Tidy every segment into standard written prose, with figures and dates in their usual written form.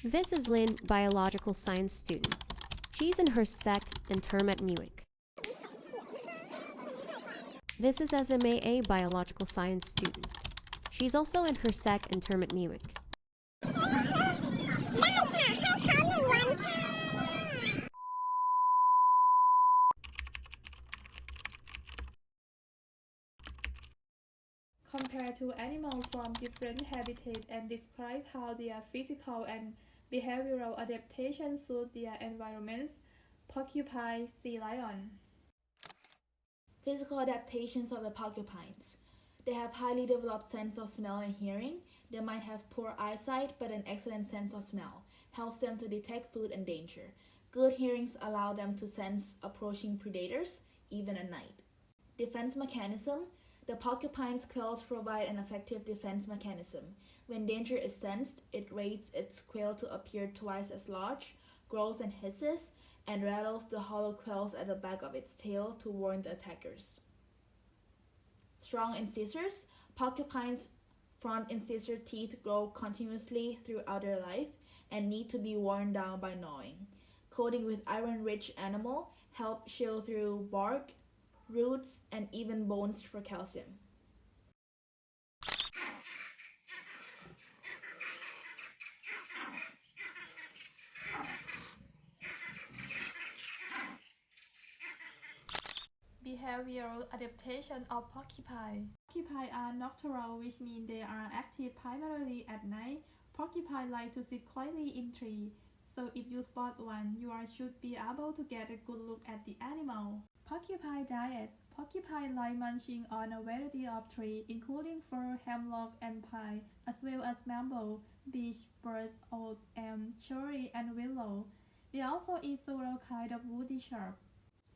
This is Lynn, biological science student. She's in her second term at Newark. This is SMA biological science student. She's also in her second term at Newark. Compare two animals from different habitats and describe how their physical and behavioral adaptations suit their environments. Porcupine, sea lion. Physical adaptations of the porcupines. They have highly developed sense of smell and hearing. They might have poor eyesight, but an excellent sense of smell helps them to detect food and danger. Good hearings allow them to sense approaching predators, even at night. Defense mechanism. The porcupine's quills provide an effective defense mechanism. When danger is sensed, it raises its quill to appear twice as large, growls and hisses, and rattles the hollow quills at the back of its tail to warn the attackers. Strong incisors. Porcupines' front incisor teeth grow continuously throughout their life and need to be worn down by gnawing. Coating with iron-rich enamel help shield through bark, roots, and even bones for calcium. Behavioral adaptation of porcupine. Porcupine are nocturnal, which means they are active primarily at night. Porcupine like to sit quietly in trees, so if you spot one, you should be able to get a good look at the animal. Porcupine diet. Porcupine like munching on a variety of trees, including fir, hemlock, and pine, as well as bamboo, beech, birch, oak, elm, cherry, and willow. They also eat several kinds of woody shrubs.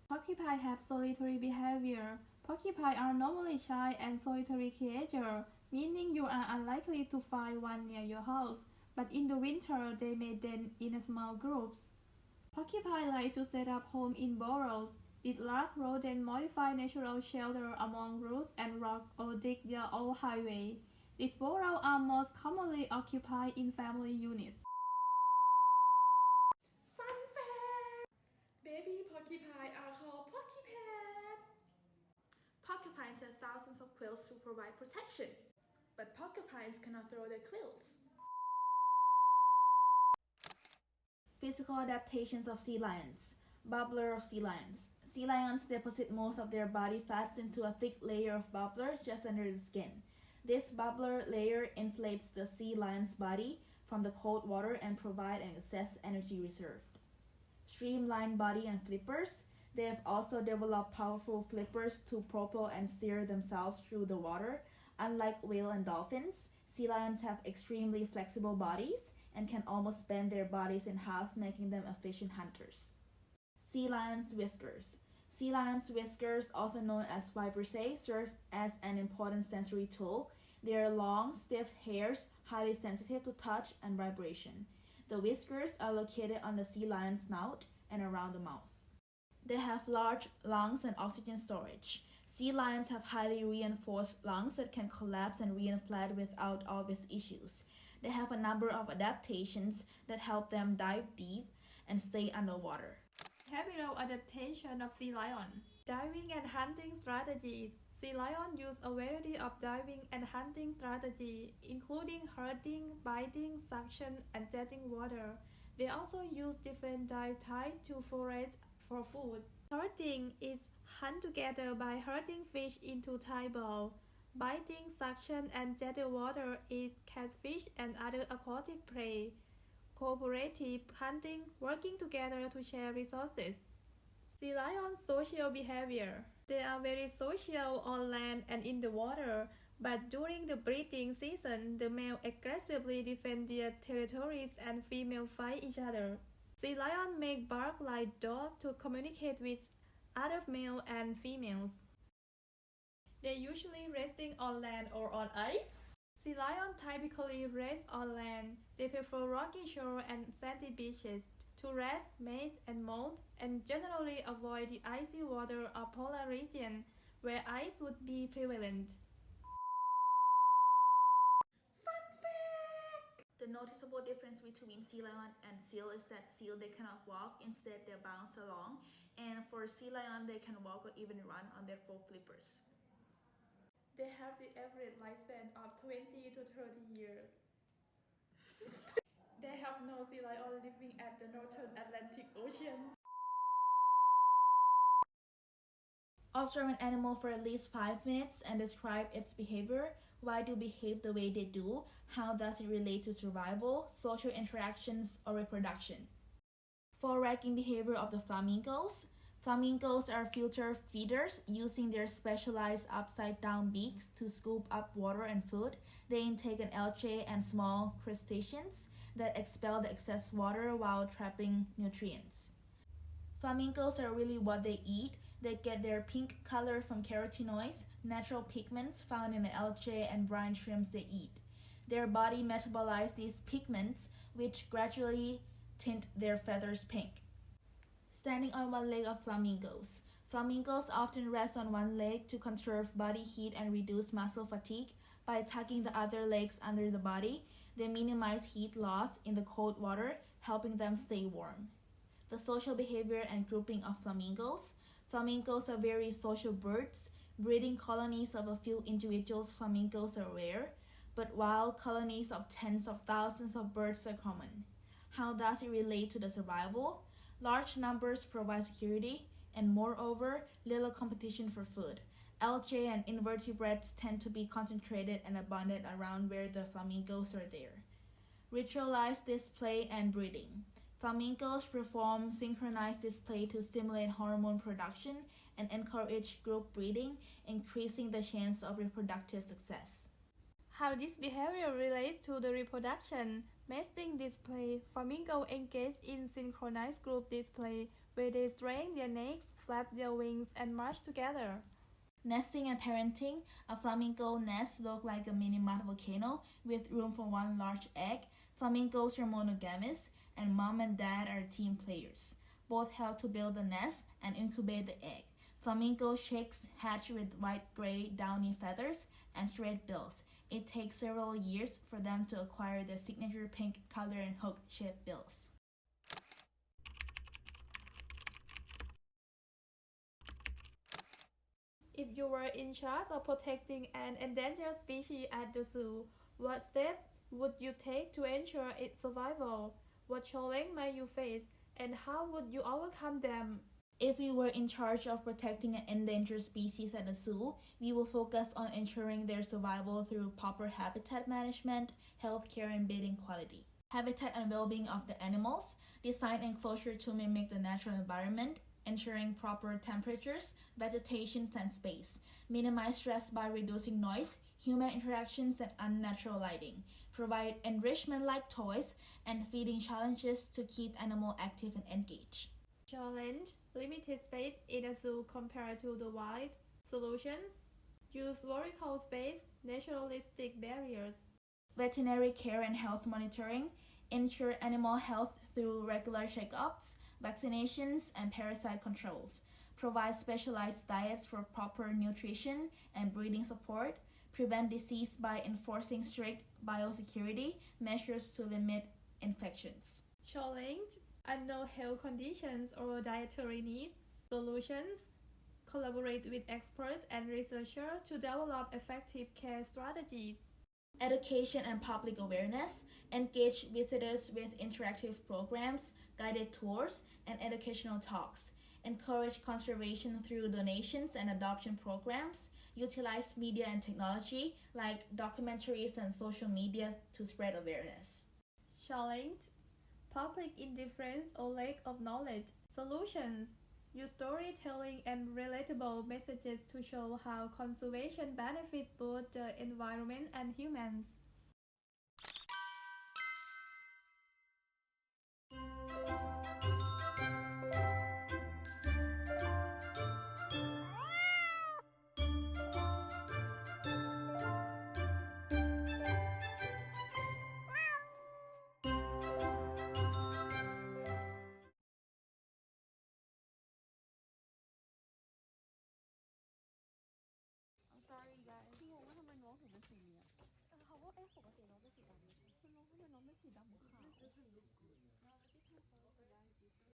Porcupine have solitary behavior. Porcupine are normally shy and solitary creatures, meaning you are unlikely to find one near your house, but in the winter they may den in small groups. Porcupine like to set up home in burrows, eat large rodents, modify natural shelter among roots and rocks, or dig their own highway. These burrows are most commonly occupied in family units. Fun fact! Baby porcupine are called porcupine. Porcupines have thousands of quills to provide protection, but porcupines cannot throw their quills. Physical adaptations of sea lions. Bubbler of sea lions. Sea lions deposit most of their body fats into a thick layer of bubbler just under the skin. This bubbler layer insulates the sea lion's body from the cold water and provides an excess energy reserve. Streamlined body and flippers. They have also developed powerful flippers to propel and steer themselves through the water. Unlike whale and dolphins, sea lions have extremely flexible bodies and can almost bend their bodies in half, making them efficient hunters. Sea lion's whiskers. Sea lion's whiskers, also known as vibrissae, serve as an important sensory tool. They are long, stiff hairs, highly sensitive to touch and vibration. The whiskers are located on the sea lion's snout and around the mouth. They have large lungs and oxygen storage. Sea lions have highly reinforced lungs that can collapse and reinflate without obvious issues. They have a number of adaptations that help them dive deep and stay underwater. Behavioral adaptation of sea lion. Diving and hunting strategies. Sea lions use a variety of diving and hunting strategies, including herding, biting, suction, and jetting water. They also use different dive types to forage for food. Herding is hunt together by herding fish into tide bowls. Biting, suction, and jetted water is catfish and other aquatic prey. Cooperative hunting, working together to share resources. Sea lion's social behavior. They are very social on land and in the water, but during the breeding season, the male aggressively defend their territories and female fight each other. Sea lions make bark like dogs to communicate with other males and females. They usually resting on land or on ice. Sea lions typically rest on land. They prefer rocky shore and sandy beaches to rest, mate, and molt, and generally avoid the icy water of polar region where ice would be prevalent. Fun fact! The The noticeable difference between sea lion and seal is that seal they cannot walk, instead they bounce along, and for sea lion they can walk or even run on their four flippers. They have the average lifespan of 20 to 30 years. They have no sea lion living at the northern Atlantic Ocean. Observe an animal for at least 5 minutes and describe its behavior. Why do they behave the way they do? How does it relate to survival, social interactions, or reproduction? Foraging behavior of the flamingos. Flamingos are filter feeders, using their specialized upside-down beaks to scoop up water and food. They intake an algae and small crustaceans that expel the excess water while trapping nutrients. Flamingos are really what they eat. They get their pink color from carotenoids, natural pigments found in the algae and brine shrimps they eat. Their body metabolizes these pigments, which gradually tint their feathers pink. Standing on one leg of flamingos. Flamingos often rest on one leg to conserve body heat and reduce muscle fatigue. By tucking the other legs under the body, they minimize heat loss in the cold water, helping them stay warm. The social behavior and grouping of flamingos. Flamingos are very social birds. Breeding colonies of a few individual flamingos are rare, but wild colonies of tens of thousands of birds are common. How does it relate to the survival? Large numbers provide security, and moreover, little competition for food. Algae and invertebrates tend to be concentrated and abundant around where the flamingos are there. Ritualized display and breeding. Flamingos perform synchronized display to stimulate hormone production and encourage group breeding, increasing the chance of reproductive success. How this behavior relates to the reproduction. Nesting display. Flamingos engage in synchronized group display where they strain their necks, flap their wings, and march together. Nesting and parenting. A flamingo nest looks like a mini mud volcano with room for one large egg. Flamingos are monogamous, and mom and dad are team players. Both help to build the nest and incubate the egg. Flamingo chicks hatch with white-gray downy feathers and straight bills. It takes several years for them to acquire their signature pink color and hook-shaped bills. If you were in charge of protecting an endangered species at the zoo, what steps would you take to ensure its survival? What challenges might you face, and how would you overcome them? If we were in charge of protecting an endangered species at the zoo, we will focus on ensuring their survival through proper habitat management, healthcare, and breeding quality. Habitat and well-being of the animals. Design enclosure to mimic the natural environment, ensuring proper temperatures, vegetation, and space. Minimize stress by reducing noise, human interactions, and unnatural lighting. Provide enrichment like toys and feeding challenges to keep animals active and engaged. Challenge. Limited space in a zoo compared to the wild. Solutions. Use vertical space, naturalistic barriers. Veterinary care and health monitoring. Ensure animal health through regular checkups, vaccinations, and parasite controls. Provide specialized diets for proper nutrition and breeding support. Prevent disease by enforcing strict biosecurity measures to limit infections. Challenge. Unknown health conditions or dietary needs. Solutions. Collaborate with experts and researchers to develop effective care strategies. Education and public awareness. Engage visitors with interactive programs, guided tours, and educational talks. Encourage conservation through donations and adoption programs. Utilize media and technology like documentaries and social media to spread awareness. Challenge. Public indifference or lack of knowledge. Solutions. Use storytelling and relatable messages to show how conservation benefits both the environment and humans. I'm sorry guys พี่งงว่าทำไมน้องถึงเป็นสีนี้อะเขาว่าปกติน้องเป็นสีดำไม่ใช่น้องทำไมน้องเป็นสี สีดำกับขาว This doesn't look